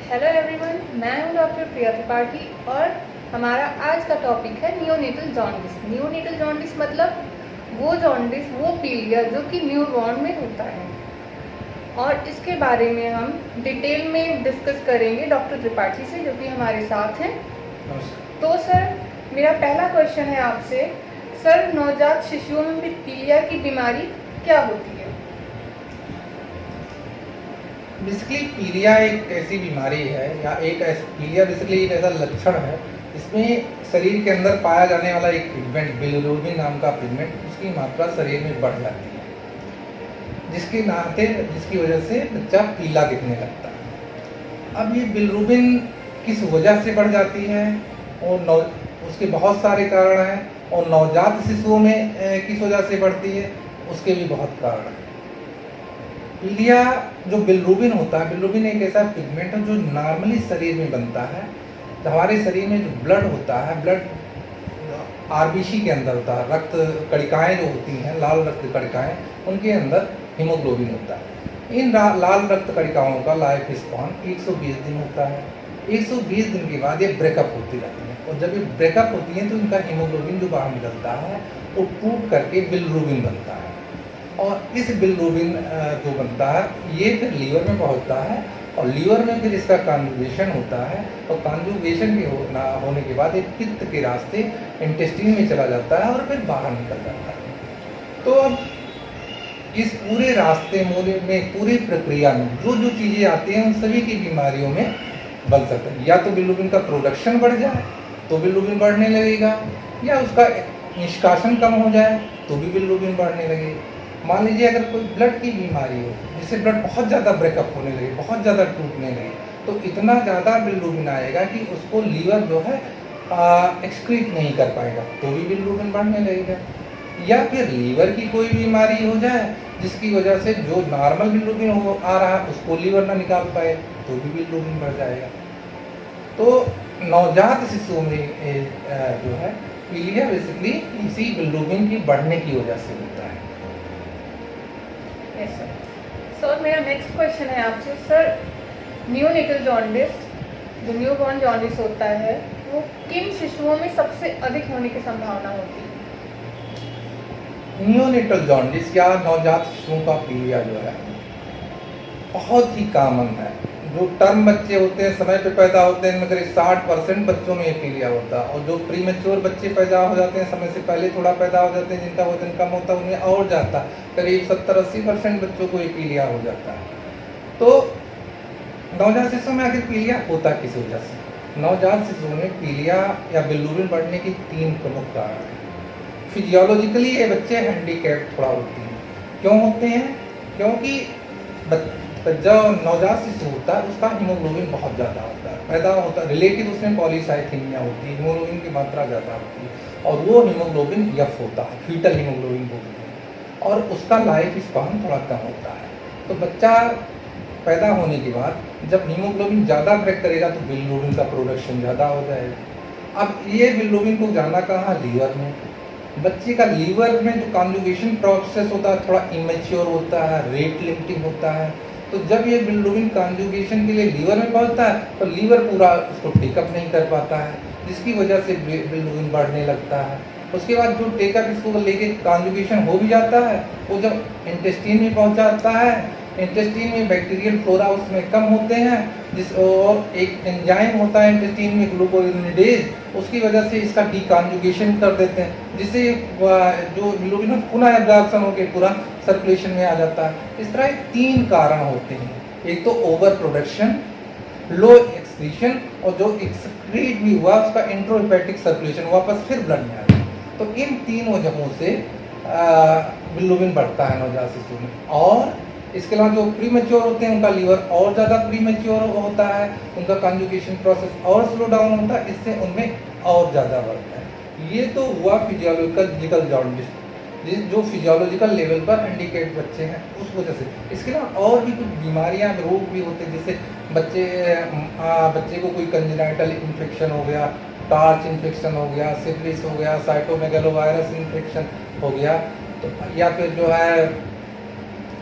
Hello everyone, मैं हूं doctor प्रिया त्रिपाठी और हमारा आज का टॉपिक है नियोनेटल जॉन्डिस। नियोनेटल जॉन्डिस मतलब वो जॉन्डिस, वो पीलिया जो कि न्यूबॉर्न में होता है, और इसके बारे में हम डिटेल में डिस्कस करेंगे डॉक्टर त्रिपाठी से, जो कि हमारे साथ हैं। तो सर, मेरा पहला क्वेश्चन है आपसे। सर, नवजात शिशुओं में पीलिया की बीमारी क्या होती है? बेसिकली पीलिया एक ऐसी बीमारी है या पीलिया बेसिकली एक ऐसा लक्षण है इसमें शरीर के अंदर पाया जाने वाला एक पिगमेंट, बिलिरुबिन नाम का पिगमेंट, उसकी मात्रा शरीर में बढ़ जाती है, जिसकी वजह से बच्चा पीला दिखने लगता है। अब ये बिलिरुबिन किस वजह से बढ़ जाती है और उसके बहुत सारे कारण हैं, और नवजात शिशुओं में किस वजह से बढ़ती है उसके भी बहुत कारण हैं। पीलिया जो बिलिरुबिन होता है, बिलिरुबिन एक ऐसा पिगमेंट है जो नॉर्मली शरीर में बनता है। तो हमारे शरीर में जो ब्लड होता है, ब्लड आरबीसी के अंदर होता है, रक्त कणिकाएं जो होती हैं, लाल रक्त कणिकाएं, उनके अंदर हीमोग्लोबिन होता है। इन लाल रक्त कणिकाओं का लाइफ स्पैन 120 दिन होता है। 120 दिन के बाद ये ब्रेकअप होती रहती है, और जब ये ब्रेकअप होती है तो इनका हीमोग्लोबिन जो बाहर निकलता है वो टूट करके बिलिरुबिन बनता है, और इस बिलिरुबिन जो बनता है ये फिर लीवर में पहुंचता है, और लीवर में फिर इसका कॉन्जुगेशन होता है, और कॉन्जुगेशन के होने के बाद एक पित्त के रास्ते इंटेस्टाइन में चला जाता है और फिर बाहर निकल जाता है। तो अब इस पूरे रास्ते में, पूरी प्रक्रिया में जो जो चीज़ें आती हैं उन सभी की बीमारियों में बन सकता है। या तो बिलिरुबिन का प्रोडक्शन बढ़ जाए तो बिलिरुबिन बढ़ने लगेगा, या उसका निष्कासन कम हो जाए तो भी बिलिरुबिन बढ़ने लगेगा। मान लीजिए अगर कोई ब्लड की बीमारी हो, जिससे ब्लड बहुत ज़्यादा ब्रेकअप होने लगे, बहुत ज़्यादा टूटने लगे, तो इतना ज़्यादा बिलिरुबिन आएगा कि उसको लीवर जो है एक्सक्रीट नहीं कर पाएगा, तो भी बिलिरुबिन बढ़ने लगेगा। या फिर लीवर की कोई बीमारी हो जाए जिसकी वजह से जो नॉर्मल बिलिरुबिन आ रहा है उसको लीवर ना निकाल पाए, तो भी बिलिरुबिन बढ़ जाएगा। तो नवजात शिशुओं में जो है पीलिया बेसिकली इसी बिलिरुबिन की बढ़ने की वजह से होता है। Yes sir. सर, मेरा नेक्स्ट क्वेश्चन है आपसे। सर, नियोनेटल जॉन्डिस, जो न्यूबॉर्न जॉन्डिस होता है, वो किन शिशुओं में सबसे अधिक होने की संभावना होती है? नियोनेटल जॉन्डिस या नवजात शिशुओं का पीलिया जो है बहुत ही कॉमन है। जो टर्म बच्चे होते हैं, समय पे पैदा होते हैं, मगर 60% बच्चों में ये पीलिया होता है, और जो प्रीमेच्योर बच्चे पैदा हो जाते हैं, समय से पहले थोड़ा पैदा हो जाते हैं, जिनका वजन कम होता है, उनमें और जाता है, करीब 70-80% बच्चों को ये पीलिया हो जाता है। तो नवजात शिशुओं में आखिर पीलिया होता किस वजह से? नवजात शिशुओं में पीलिया या बिलिरुबिन बढ़ने की 3 प्रमुख कारण हैं। फिजियोलॉजिकली ये बच्चे हैंडीकैप थोड़ा होते हैं। क्यों होते हैं? क्योंकि जो नवजात शिशु होता है उसका हीमोग्लोबिन बहुत ज़्यादा होता है, पैदा होता है, रिलेटिव उसमें पॉलीसाइथीमिया होती है, हीमोग्लोबिन की मात्रा ज़्यादा होती है, और वो हीमोग्लोबिन यफ होता है, फीटल हीमोग्लोबिन बोलते हैं, और उसका लाइफ स्पैन थोड़ा कम होता है। तो बच्चा पैदा होने के बाद जब हीमोग्लोबिन ज़्यादा ब्रेक करेगा तो बिलिरुबिन का प्रोडक्शन ज़्यादा हो जाएगा। अब ये बिलिरुबिन को जाना कहाँ? लीवर में। बच्चे का लीवर में जो कॉन्जुगेशन प्रोसेस होता है थोड़ा इमेच्योर होता है, रेट लिमिटिंग होता है। तो जब ये बिलिरुबिन कॉन्जुगेशन के लिए लीवर में पहुंचता है तो लीवर पूरा उसको टेकअप नहीं कर पाता है, जिसकी वजह से बिलिरुबिन बढ़ने लगता है। उसके बाद जो टेकअप इसको लेके कॉन्जुगेशन हो भी जाता है, वो जब इंटेस्टाइन में पहुंच जाता है, इंटेस्टाइन में बैक्टीरियल फ्लोरा उसमें कम होते हैं, और एक एंजाइम होता है इंटेस्टाइन में, ग्लूकोनिडेज, उसकी वजह से इसका डीकॉन्जुगेशन कर देते हैं, जिससे जो बिलिरुबिन पुनः एब्जॉर्प्शन होकर पूरा सर्कुलेशन में आ जाता है। इस तरह 3 कारण होते हैं। एक तो ओवर प्रोडक्शन, लो एक्सक्रीशन, और जो एक्सक्रीट भी हुआ उसका इंट्रोहेपेटिक सर्कुलेशन वापस फिर ब्लड में आ जाता है। तो इन 3 वजहों से बिलिरुबिन बढ़ता है नवजात शिशु में। और इसके अलावा जो प्रीमेच्योर होते हैं उनका लीवर और ज़्यादा प्रीमेच्योर होता है, उनका कॉन्जुगेशन प्रोसेस और स्लो डाउन होता है, इससे उनमें और ज़्यादा बढ़ता है। ये तो हुआ फिजियोलॉजिकल जॉन्डिस, जो फिजियोलॉजिकल लेवल पर हैंडीकैप बच्चे हैं उस वजह से। इसके अलावा और भी कुछ बीमारियां, रोग भी होते हैं, जैसे बच्चे को कोई कंजेनाइटल इन्फेक्शन हो गया, टार्च इन्फेक्शन हो गया, सिफिलिस हो गया, साइटोमेगालोवायरस इन्फेक्शन हो गया, तो या फिर जो है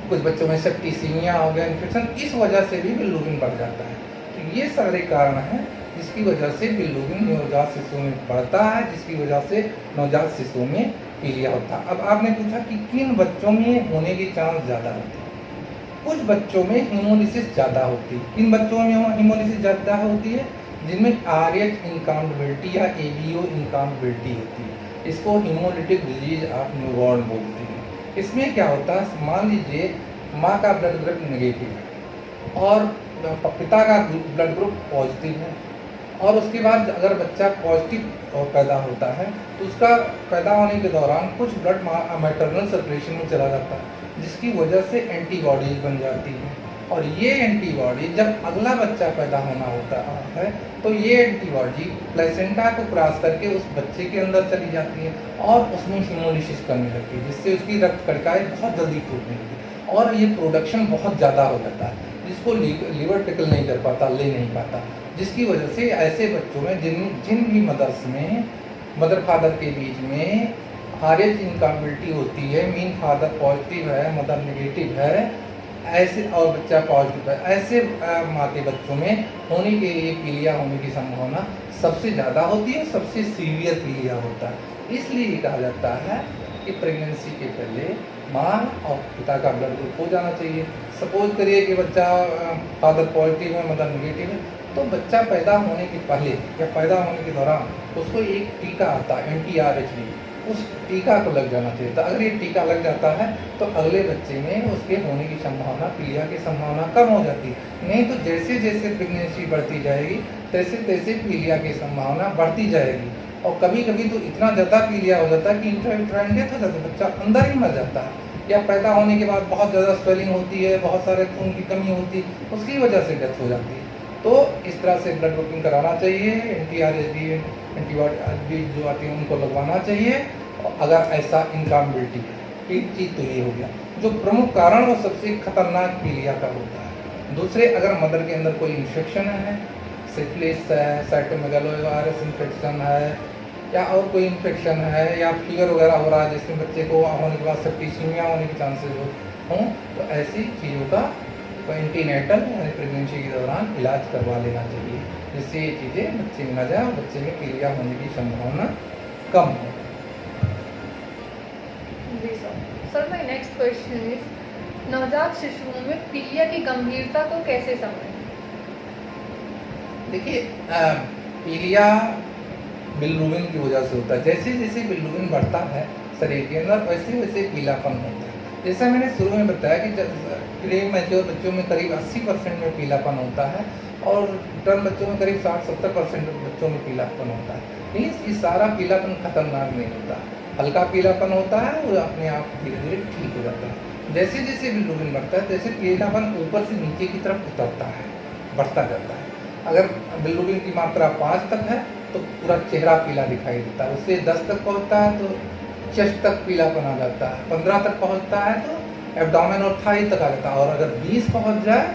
कुछ बच्चों में सेप्टिसीमिया हो गया इन्फेक्शन, इस वजह से भी बिलिरुबिन बढ़ जाता है। तो ये सारे कारण हैं जिसकी वजह से बिलीरूबिन नवजात शिशु में बढ़ता है, जिसकी वजह से नवजात शिशु में पीलिया होता है। अब आपने पूछा कि किन बच्चों में होने के चांस ज़्यादा होते हैं। कुछ बच्चों में हीमोलिसिस ज़्यादा होती है। किन बच्चों में हीमोलिसिस ज़्यादा होती है? जिनमें RH इनकाउंटेबिलिटी या ABO इनकाउंटेबिलिटी होती है। इसको हीमोलिटिक डिजीज ऑफ न्यूबॉर्न बोलते हैं। इसमें क्या होता है, मान लीजिए माँ का ब्लड ग्रुप नेगेटिव है और पिता का ब्लड ग्रुप पॉजिटिव है, और उसके बाद अगर बच्चा पॉजिटिव पैदा होता है तो उसका पैदा होने के दौरान कुछ ब्लड मैटरनल सर्कुलेशन में चला जाता है, जिसकी वजह से एंटीबॉडीज बन जाती हैं। और ये एंटीबॉडी जब अगला बच्चा पैदा होना होता है तो ये एंटीबॉडी प्लेसेंटा को क्रॉस करके उस बच्चे के अंदर चली जाती है और उसमें हीमोलिसिस करने लगती है, जिससे उसकी रक्त कणिकाएं बहुत जल्दी टूटने लगती है और ये प्रोडक्शन बहुत ज़्यादा हो जाता है, जिसको लीवर टिकल नहीं कर पाता, ले नहीं पाता, जिसकी वजह से ऐसे बच्चों में जिन भी मदर्स में मदर फादर के बीच में RH इनकाउंटेबिलिटी होती है, मीन फादर पॉजिटिव है, मदर नेगेटिव है, ऐसे और बच्चा पॉजिटिव है, ऐसे माँ के बच्चों में होने के लिए पीलिया होने की संभावना सबसे ज़्यादा होती है, सबसे सीवियर पीलिया होता है। इसलिए कहा जाता है कि प्रेगनेंसी के पहले माँ और पिता का ब्लड ग्रुप हो जाना चाहिए। सपोज करिए कि बच्चा फादर पॉजिटिव है, मदर नेगेटिव है, तो बच्चा पैदा होने के पहले या पैदा होने के दौरान उसको एक टीका आता है NTRHD, उस टीका को लग जाना चाहिए। तो अगर ये टीका लग जाता है तो अगले बच्चे में उसके होने की संभावना, पीलिया की संभावना कम हो जाती है। नहीं तो जैसे जैसे प्रेगनेंसी बढ़ती जाएगी तैसे तैसे पीलिया की संभावना बढ़ती जाएगी, और कभी कभी तो इतना ज़्यादा पीलिया हो जाता है कि इंट्रायूटेराइन डेथ हो जाती है, बच्चा अंदर ही मर जाता है, या पैदा होने के बाद बहुत ज़्यादा स्वेलिंग होती है, बहुत सारे खून की कमी होती है, उसकी वजह से डेथ हो जाती है। तो इस तरह से ब्लड ग्रुपिंग कराना चाहिए, NTRHD एंटीबॉडी जो आती है उनको लगवाना चाहिए। अगर ऐसा इनकाउंटेबिलिटी है, एक चीज़ तो ये हो गया जो प्रमुख कारण वो सबसे खतरनाक पीलिया का होता है। दूसरे, अगर मदर के अंदर कोई इन्फेक्शन है, सिफिलिस है, साइटोमेगालोवायरस इन्फेक्शन है, या और कोई इन्फेक्शन है, या फीवर वगैरह हो रहा है जिसमें बच्चे को होने के बाद सेप्टिसीमिया होने के चांसेस हों, तो ऐसी चीज़ों का एंटीनेटल यानी प्रेगनेंसी के दौरान इलाज करवा लेना चाहिए, जिससे ये चीज़ें बच्चे में न जाए और बच्चे में पीलिया होने की संभावना कम हो। जी sir, my next question is नवजात शिशुओं में पीलिया की गंभीरता को कैसे समझें? देखिए, पीलिया बिलीरूबिन की वजह से होता है। जैसे जैसे बिलीरूबिन बढ़ता है शरीर के अंदर वैसे वैसे पीलापन होता है। जैसा मैंने शुरू में बताया कि प्री मैच्योर बच्चों में करीब 80% में पीलापन होता है और टर्म बच्चों में करीब 60-70% बच्चों में पीलापन होता है। मीन्स ये सारा पीलापन खतरनाक नहीं होता, हल्का पीलापन होता है और अपने आप धीरे धीरे ठीक हो जाता है। जैसे जैसे बिलीरूबिन बढ़ता है तैसे पीलापन ऊपर से नीचे की तरफ उतरता है, बढ़ता जाता है। अगर बिलीरूबिन की मात्रा 5 तक है तो पूरा चेहरा पीला दिखाई देता है, उससे 10 तक पहुँचता है तो चेस्ट तक पीलापन आ जाता है, 15 तक पहुँचता है तो एब्डोमेन और थाई तक आ जाता है, और अगर 20 पहुँच जाए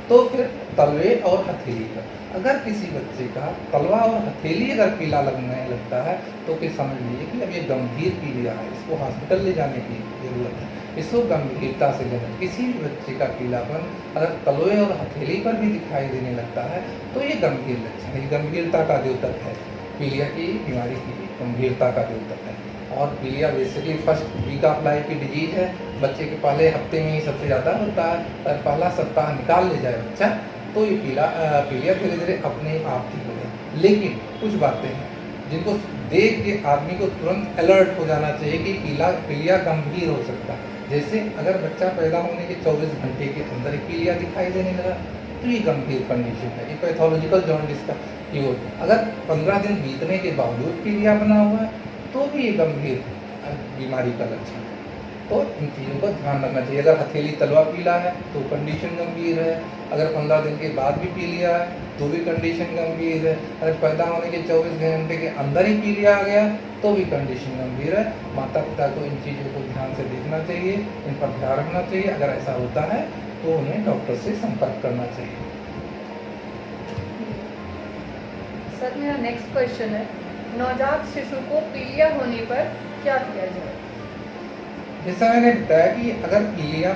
तो फिर तलवे और हथेली पर। अगर किसी बच्चे का तलवा और हथेली अगर पीला लगने लगता है तो फिर समझ लीजिए कि अब ये गंभीर पीलिया है, इसको हॉस्पिटल ले जाने की ज़रूरत है, इसको गंभीरता से लेना। किसी भी बच्चे का पीलापन अगर तलवे और हथेली पर भी दिखाई देने लगता है तो ये गंभीर लक्षण है, गंभीरता का द्योतक है, पीलिया की बीमारी की गंभीरता का द्योतक है। और पीलिया basically first week of life की डिजीज है, बच्चे के पहले हफ्ते में ही सबसे ज़्यादा होता है। अगर पहला सप्ताह निकाल ले जाए बच्चा तो ये पीलिया धीरे धीरे अपने आप ठीक हो जाए। लेकिन कुछ बातें हैं जिनको देख के आदमी को तुरंत अलर्ट हो जाना चाहिए कि पीलिया गंभीर हो सकता है। जैसे अगर बच्चा पैदा होने के 24 घंटे के अंदर ही पीलिया दिखाई देने लगा तो ये गंभीर कंडीशन है, ये पैथोलॉजिकल जॉन्डिस का ये होता है। अगर 15 दिन बीतने के बावजूद पीलिया बना हुआ है तो भी ये गंभीर बीमारी का लक्षण है। तो इन चीज़ों का ध्यान रखना चाहिए। अगर हथेली तलवा पीला है तो कंडीशन गंभीर है, अगर 15 दिन के बाद भी पीलिया है तो भी कंडीशन गंभीर है, अगर पैदा होने के 24 घंटे के अंदर ही पीलिया आ गया तो भी कंडीशन गंभीर है। माता पिता को इन चीज़ों को ध्यान से देखना चाहिए, इन पर ध्यान रखना चाहिए। अगर ऐसा होता है तो उन्हें डॉक्टर से संपर्क करना चाहिए। सर, मेरा नेक्स्ट क्वेश्चन है, नवजात शिशु को पीलिया होने पर क्या किया जाए? जैसा मैंने बताया कि अगर पीलिया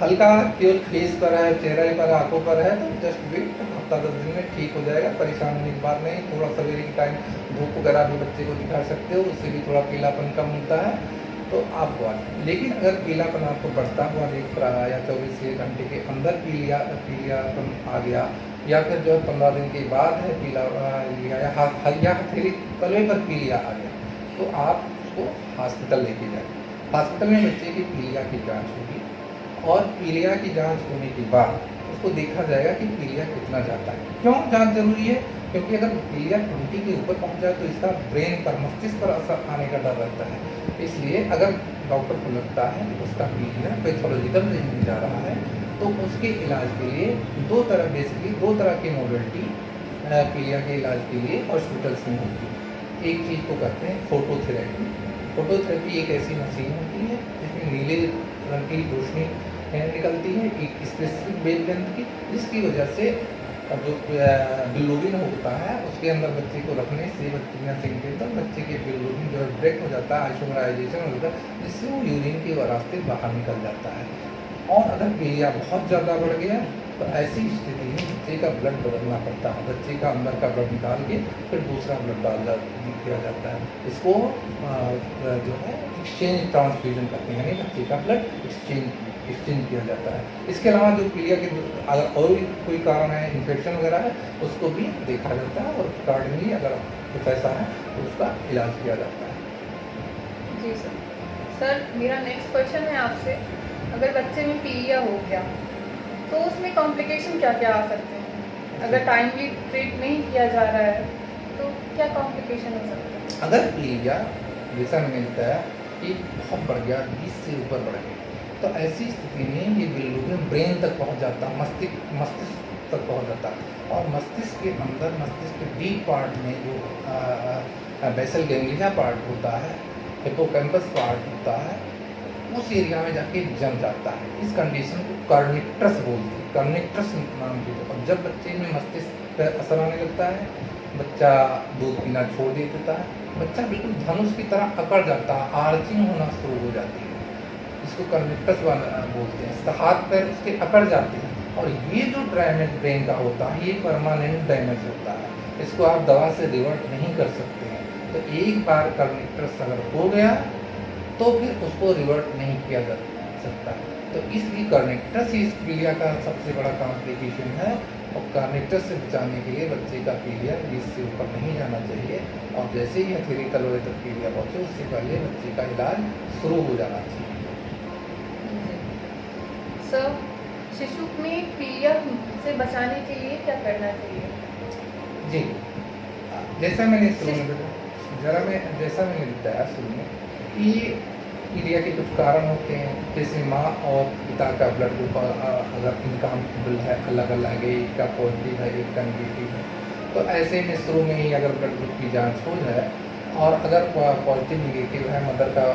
हल्का केवल फेस पर है, चेहरे पर, आंखों पर है तो जस्ट वेट, हफ्ता 10 दिन में ठीक हो जाएगा, परेशान होने की बात नहीं। थोड़ा सवेरे के टाइम धूप वगैरह भी बच्चे को दिखा सकते हो, उससे भी थोड़ा पीलापन कम होता है तो आपको आ। लेकिन अगर पीलापन आपको बढ़ता हुआ दिख रहा है या 24 घंटे के अंदर पीलियापन आ गया या फिर जो है 15 दिन के बाद है पीला या हथेली तलवे पर पीलिया आ गया तो आप उसको हॉस्पिटल लेके जाए। हॉस्पिटल में बच्चे की पीलिया की जांच होगी और पीलिया की जांच होने के बाद उसको देखा जाएगा कि पीलिया कितना जाता है। क्यों जांच जरूरी है? क्योंकि अगर पीलिया 20 के ऊपर पहुंच जाए तो इसका ब्रेन पर, मस्तिष्क पर असर आने का डर रहता है। इसलिए अगर डॉक्टर को लगता है कि उसका पीलिया पैथोलॉजिकल रेंज में जा रहा है तो उसके इलाज के लिए दो तरह की मोडलिटी पीलिया के इलाज के लिए हॉस्पिटल्स में होती है। एक चीज़ को कहते हैं फोटोथेरेपी। फोटोथेरेपी एक ऐसी मशीन होती है जिसमें नीले रंग की रोशनी निकलती है एक स्पेसिफिक वेवलेंथ की, जिसकी वजह से जो बिलोबिन होता है उसके अंदर बच्चे को रखने से बच्चे के बिलोबिन जो है ब्रेक हो जाता है, आइसोमराइजेशन हो जाता है, जिससे वो यूरिन के रास्ते बाहर निकल जाता है। और अगर पीलिया बहुत ज़्यादा बढ़ गया तो ऐसी स्थिति में बच्चे का ब्लड बदलना पड़ता है। बच्चे का अंदर का ब्लड निकाल के फिर दूसरा ब्लड किया जाता है। इसको जो है एक्सचेंज ट्रांसफ्यूजन करते हैं, यानी बच्चे का ब्लड एक्सचेंज किया जाता है। इसके अलावा जो पीलिया के अगर और भी कोई कारण है, इन्फेक्शन वगैरह है, उसको भी देखा जाता है और अकॉर्डिंगली अगर कुछ ऐसा है तो उसका इलाज किया जाता है। जी सर। सर मेरा नेक्स्ट क्वेश्चन है आपसे, अगर बच्चे में पीलिया हो गया तो उसमें कॉम्प्लिकेशन क्या क्या आ सकते हैं? अगर टाइमली ट्रीट नहीं किया जा रहा है तो क्या कॉम्प्लिकेशन हो सकते हैं? अगर पीलिया जैसा मैंने बताया कि बहुत बढ़ गया, 20 से ऊपर बढ़ गया, तो ऐसी स्थिति में ये बिलोबिन ब्रेन तक पहुंच जाता, मस्तिष्क तक पहुंच जाता और मस्तिष्क के अंदर, मस्तिष्क के डीप पार्ट में जो बेसल गैंग्लिया पार्ट होता है, हिप्पोकैम्पस पार्ट होता है, उस एरिया में जाके जम जाता है। इस कंडीशन को कर्निक्टस बोलते हैं, कर्निक्टस नाम की। और जब बच्चे में मस्तिष्क पर असर आने लगता है, बच्चा दूध पीना छोड़ देता है, बच्चा बिल्कुल धनुष की तरह अकड़ जाता है, आर्चिंग होना शुरू हो जाती है, इसको कर्निक्टस बोलते हैं। हाथ पैर उसके अकड़ जाते हैं और ये जो डैमेज ब्रेन का होता है ये परमानेंट डैमेज होता है, इसको आप दवा से रिवर्ट नहीं कर सकते हैं। तो एक बार कर्निक्टस अगर हो गया तो फिर उसको रिवर्ट नहीं किया जा सकता। तो इसलिए कर्निक्टस ही इस पीलिया का सबसे बड़ा कॉम्प्लिकेशन है और कर्निक्टस से बचाने के लिए बच्चे का पीलिया 20 से ऊपर नहीं जाना चाहिए और जैसे ही हथेली तलवे तक पीलिया पहुँचे उससे पहले बच्चे का इलाज शुरू हो जाना चाहिए। सर शिशु में पीलिया से बचाने के लिए क्या करना चाहिए? जी, जैसा मैंने बताया शुरू में कि पीलिया के कुछ कारण होते हैं, जैसे माँ और पिता का ब्लड ग्रुप अगर इनकम्पैटिबल है, अलग अलग है, एक का पॉजिटिव है एक का नेगेटिव है, तो ऐसे में शुरू में ही अगर ब्लड ग्रुप की जांच हो जाए और अगर पॉजिटिव नेगेटिव है, मदर का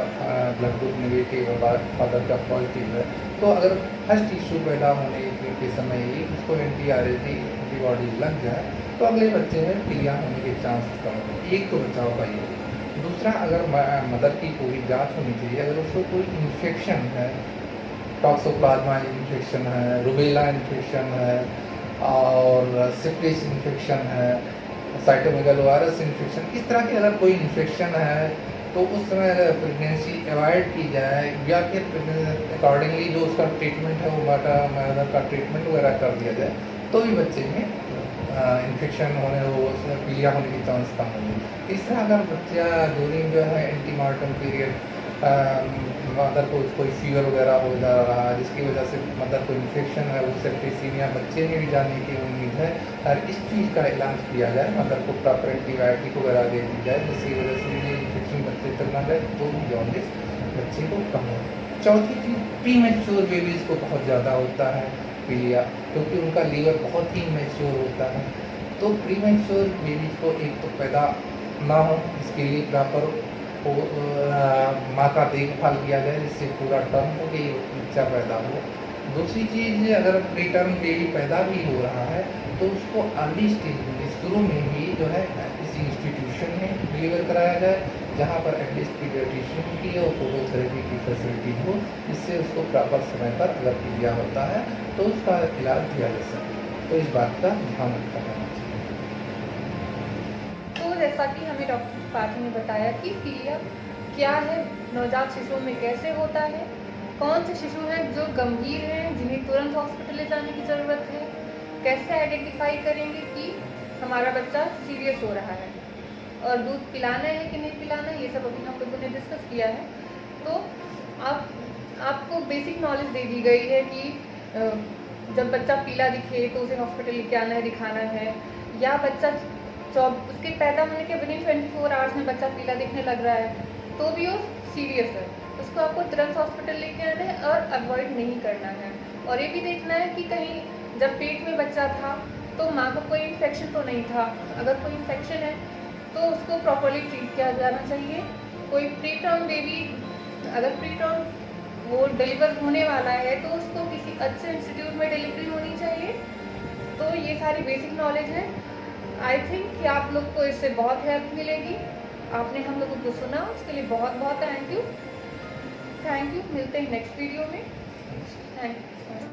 ब्लड ग्रुप नेगेटिव है, फादर का पॉजिटिव है, तो अगर फर्स्ट इशू पैदा होने के समय ही उसको एंटीबॉडीज लग जाए तो अगले बच्चे में पीलिया होने के चांस कम होते। एक तो बचाव का ये। दूसरा, अगर मदर की पूरी जांच होनी चाहिए, अगर उसको कोई इन्फेक्शन है, टॉक्सोप्लाज्मा इन्फेक्शन है, रूबेला इन्फेक्शन है और सिफिलिस इन्फेक्शन है, साइटोमेगालोवायरस इन्फेक्शन, इस तरह की अगर कोई इन्फेक्शन है तो उस समय अगर प्रेगनेंसी अवॉइड की जाए या फिर अकॉर्डिंगली जो उसका ट्रीटमेंट है वो मदर का ट्रीटमेंट वगैरह कर दिया जाए तो भी बच्चे में इन्फेक्शन होने हो, उसमें पीलिया होने की चांस कम होगी। तीसरा, अगर बच्चा ड्यूरिंग जो है एंटीमार्टम पीरियड मदर को कोई फीवर वगैरह हो जा रहा है जिसकी वजह से मदर को इन्फेक्शन है, वो सेप्टिसीमिया बच्चे में भी जाने की उम्मीद है और इस चीज़ का इलाज किया जाए, मदर को प्रॉपर एंटीबायोटिक वगैरह दे दी जाए जिसकी वजह से ये इन्फेक्शन बच्चे तक ना जाए तो भी जॉन्डिस बच्चे को कम हो। चौथी चीज़, प्री मैच्योर बेबीज़ को बहुत ज़्यादा होता है पीलिया, क्योंकि उनका लीवर बहुत ही मैच्योर होता है। तो प्री मैच्योर बेबीज को एक तो पैदा ना हो, इसके लिए प्रॉपर माँ का देखभाल किया जाए जिससे पूरा टर्म हो कि बच्चा पैदा हो। दूसरी चीज़, अगर प्री टर्म बेबी पैदा भी हो रहा है तो उसको अर्ली स्टेज में, शुरू में ही जो है किसी इंस्टीट्यूशन में डिलीवर कराया जाए, जहाँ पर एटलीस्ट पीडियाट्रिशियन की और फोटोथेरेपी की फैसिलिटी हो, जिससे उसको प्रॉपर समय पर अगर पीलिया होता है तो उसका इलाज दिया जा सके। तो इस बात का ध्यान रखा जाना चाहिए। तो जैसा कि हमें डॉक्टर त्रिपाठी ने बताया कि पीलिया क्या है, नवजात शिशुओं में कैसे होता है, कौन से शिशु हैं जो गंभीर हैं जिन्हें तुरंत हॉस्पिटल ले जाने की ज़रूरत है, कैसे आइडेंटिफाई करेंगे कि हमारा बच्चा सीरियस हो रहा है, और दूध पिलाना है कि नहीं पिलाना है, ये सब अभी हम लोगों ने डिस्कस किया है। तो आपको बेसिक नॉलेज दे दी गई है कि जब बच्चा पीला दिखे तो उसे हॉस्पिटल लेके आना है, दिखाना है, या बच्चा उसके पैदा होने के विदिन 24 आवर्स में बच्चा पीला दिखने लग रहा है तो भी वो सीरियस है, उसको आपको तुरंत हॉस्पिटल लेके आना है और अवॉइड नहीं करना है। और ये भी देखना है कि कहीं जब पेट में बच्चा था तो माँ को कोई इन्फेक्शन तो नहीं था, अगर कोई इन्फेक्शन है तो उसको प्रॉपर्ली ट्रीट किया जाना चाहिए। कोई प्री टर्म बेबी, अगर प्री टर्म वो डिलीवर होने वाला है तो उसको किसी अच्छे इंस्टीट्यूट में डिलीवरी होनी चाहिए। तो ये सारी बेसिक नॉलेज है। आई थिंक कि आप लोग को इससे बहुत हेल्प मिलेगी। आपने हम लोगों को सुना, उसके लिए बहुत बहुत थैंक यू। मिलते हैं नेक्स्ट वीडियो में। Thank you.